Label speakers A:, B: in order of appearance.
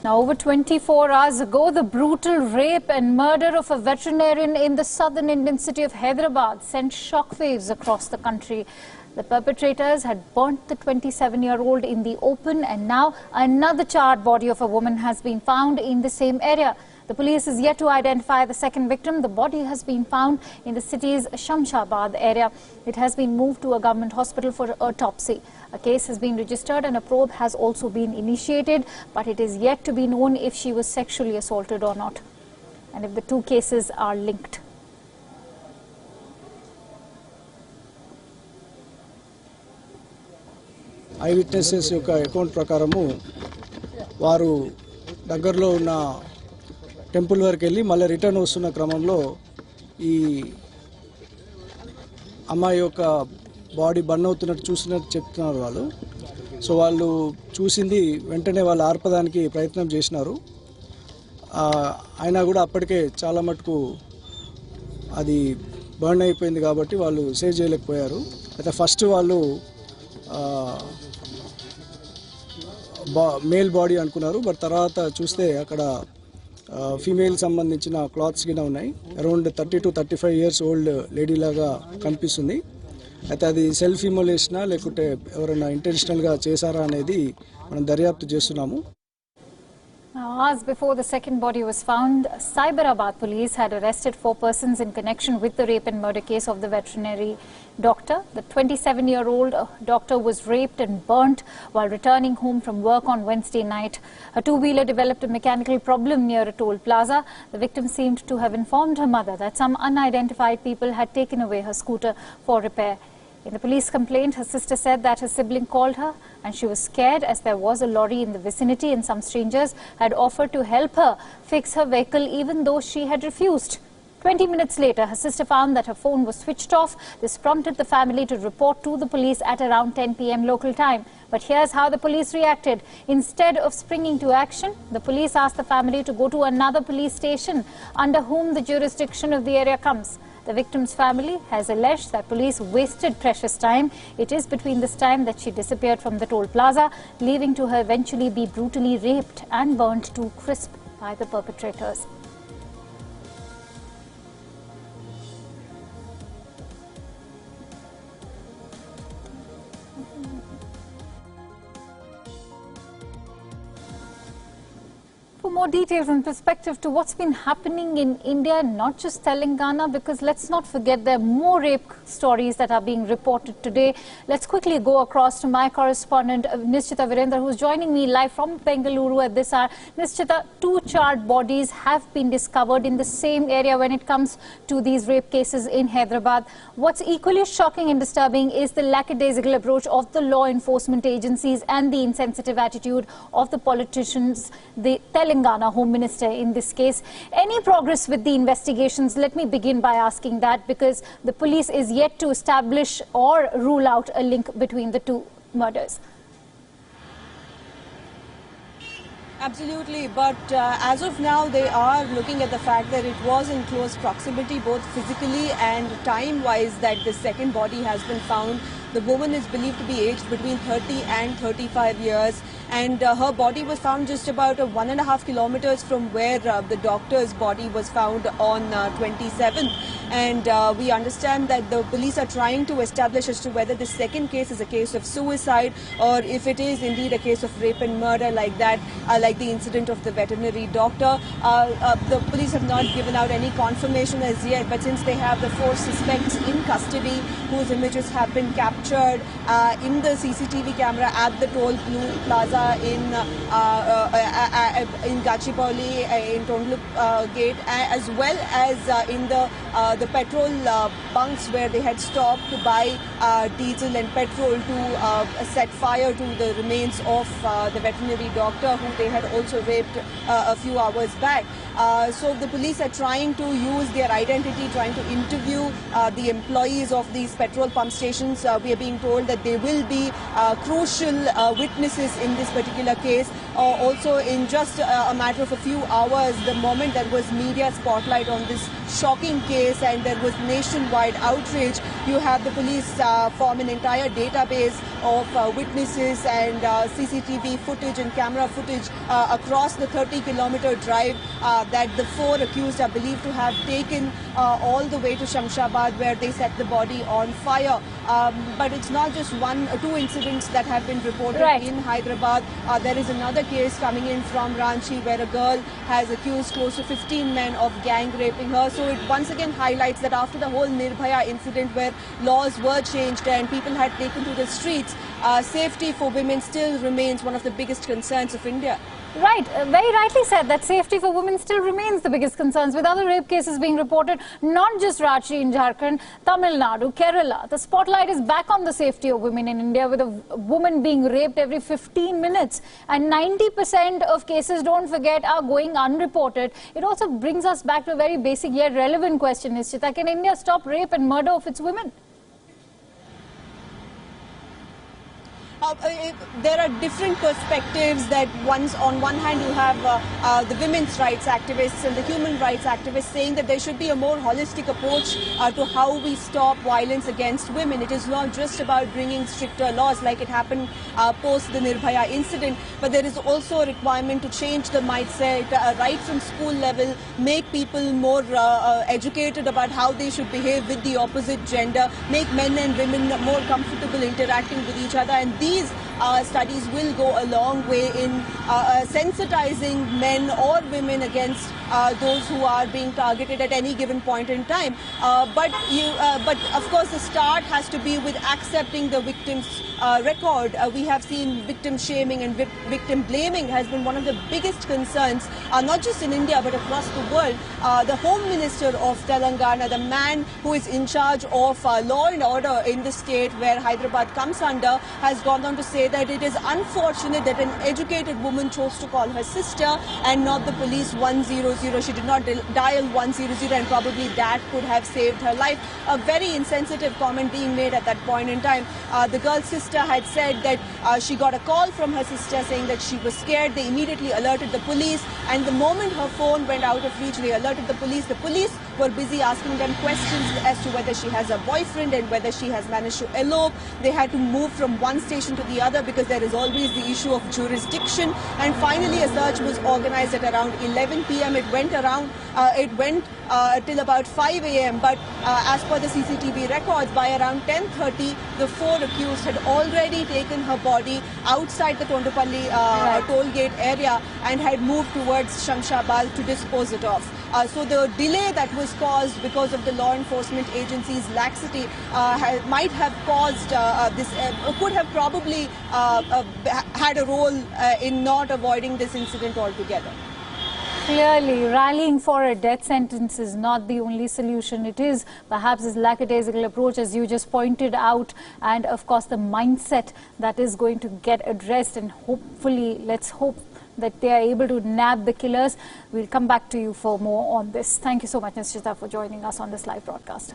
A: Now, over 24 hours ago, the brutal rape and murder of a veterinarian in the southern Indian city of Hyderabad sent shockwaves across the country. The perpetrators had burnt the 27-year-old in the open, and now another charred body of a woman has been found in the same area. The police is yet to identify the second victim. The body has been found in the city's Shamshabad area. It has been moved to a government hospital for autopsy. A case has been registered and a probe has also been initiated, but it is yet to be known if she was sexually assaulted or not, and if the two cases are linked.
B: Eyewitnesses యొక్క account ప్రకారము వారు దగ్గరలో ఉన్న temple వరకు వెళ్ళి మళ్ళీ return వస్తున్న క్రమంలో ఈ అమ్మాయి యొక్క బాడీ బర్న్ అవుతున్నట్టు చూసినట్టు చెప్తున్నారు వాళ్ళు. సో వాళ్ళు చూసింది వెంటనే వాళ్ళు ఆర్పడానికి ప్రయత్నం చేసినారు. అయినా కూడా అప్పటికే చాలా మటుకు అది బర్న్ అయిపోయింది కాబట్టి వాళ్ళు సేవ్ చేయలేకపోయారు. అయితే ఫస్ట్ వాళ్ళు మేల్ బాడీ అనుకున్నారు, బట్ తర్వాత చూస్తే అక్కడ ఫీమేల్ సంబంధించిన క్లాత్స్ గిన ఉన్నాయి. Around 30 to 35 years old lady లాగా కనిపిస్తుంది. అయితే అది సెల్ఫ్ ఇమోలేషనా లేకుంటే ఎవరైనా ఇంటెన్షనల్గా చేశారా అనేది మనం దర్యాప్తు చేస్తున్నాము.
A: Hours before the second body was found, Cyberabad police had arrested 4 persons in connection with the rape and murder case of the veterinary doctor. The 27-year-old doctor was raped and burnt while returning home from work on Wednesday night. A two-wheeler developed a mechanical problem near a toll plaza. The victim seemed to have informed her mother that some unidentified people had taken away her scooter for repair. In the police complaint, her sister said that her sibling called her and she was scared as there was a lorry in the vicinity and some strangers had offered to help her fix her vehicle even though she had refused. 20 minutes later, her sister found that her phone was switched off. This prompted the family to report to the police at around 10 p.m. local time. But here's how the police reacted. Instead of springing to action, the police asked the family to go to another police station under whom the jurisdiction of the area comes. The victim's family has alleged that police wasted precious time. It is between this time that she disappeared from the toll plaza, leaving to her eventually be brutally raped and burnt to crisp by the perpetrators. For more details and perspective to what's been happening in India, not just Telangana, because let's not forget there are more rape stories that are being reported today. Let's quickly go across to my correspondent, Nischita Virendra, who's joining me live from Bengaluru at this hour. Nischita, 2 charred bodies have been discovered in the same area when it comes to these rape cases in Hyderabad. What's equally shocking and disturbing is the lackadaisical approach of the law enforcement agencies and the insensitive attitude of the politicians, the Telangana Home Minister in this case. Any progress with the investigations? Let me begin by asking that, because the police is yet to establish or rule out a link between the two murders.
C: Absolutely, but as of now they are looking at the fact that it was in close proximity, both physically and time-wise, that the second body has been found. The woman is believed to be aged between 30 and 35 years, and her body was found just about 1.5 kilometers from where the doctor's body was found on 27th. And we understand that the police are trying to establish as to whether the second case is a case of suicide or if it is indeed a case of rape and murder like that, like the incident of the veterinary doctor. The police have not given out any confirmation as yet, but since they have the 4 suspects in custody whose images have been captured in the CCTV camera at the toll plaza in Gachipoli, in Tondluk gate, as well as in the petrol bunks where they had stopped to buy diesel and petrol to set fire to the remains of the veterinary doctor who they had also raped a few hours back. So the police are trying to use their identity, trying to interview the employees of these petrol pump stations. We are being told that they will be crucial witnesses in this particular case. Also, in just a matter of a few hours, the moment there was media spotlight on this shocking case, and there was nationwide outrage. You have the police form an entire database of witnesses and CCTV footage and camera footage across the 30-kilometer drive that the 4 accused are believed to have taken all the way to Shamshabad, where they set the body on fire. But it's not just two incidents that have been reported in Hyderabad. There is another case coming in from Ranchi, where a girl has accused close to 15 men of gang raping her. So it once again highlights that after the whole Nirbhaya incident, where laws were changed and people had taken to the streets, safety for women still remains one of the biggest concerns of India.
A: Right, very rightly said that safety for women still remains the biggest concerns, with other rape cases being reported, not just Ranchi in Jharkhand, Tamil Nadu, Kerala. The spotlight is back on the safety of women in India, with a woman being raped every 15 minutes. And 90% of cases, don't forget, are going unreported. It also brings us back to a very basic yet relevant question, Nishchita. Can India stop rape and murder of its women?
C: There are different perspectives. That on one hand you have the women's rights activists and the human rights activists saying that there should be a more holistic approach to how we stop violence against women. It is not just about bringing stricter laws like it happened post the Nirbhaya incident, but there is also a requirement to change the mindset right from school level, make people more educated about how they should behave with the opposite gender, make men and women more comfortable interacting with each other, and these studies will go a long way in sensitizing men or women against those who are being targeted at any given point in time. But of course the start has to be with accepting the victim's record. We have seen victim shaming and victim blaming has been one of the biggest concerns, not just in India but across the world. The Home Minister of Telangana, the man who is in charge of law and order in the state where Hyderabad comes under, has gone on to say that it is unfortunate that an educated woman chose to call her sister and not the police 100. She did not dial 100, and probably that could have saved her life. A very insensitive comment being made at that point in time. The girl's sister had said that she got a call from her sister saying that she was scared. They immediately alerted the police, and the moment her phone went out of reach, they alerted the police. The police were busy asking them questions as to whether she has a boyfriend and whether she has managed to elope. They had to move from one station to the other because there is always the issue of jurisdiction. And finally a search was organized at around 11 p.m. It went till about 5 a.m. But as per the CCTV records, by around 10:30, the 4 accused had already taken her body outside the Tondupalli toll gate area and had moved towards Shamshabad to dispose it off. So the delay that was caused because of the law enforcement agency's laxity might have caused could have probably had a role in not avoiding this incident altogether.
A: Clearly, rallying for a death sentence is not the only solution. It is perhaps this lackadaisical approach, as you just pointed out, and of course the mindset that is going to get addressed, and hopefully, let's hope that they are able to nab the killers. We'll come back to you for more on this. Thank you so much, Nishchita, for joining us on this live broadcast.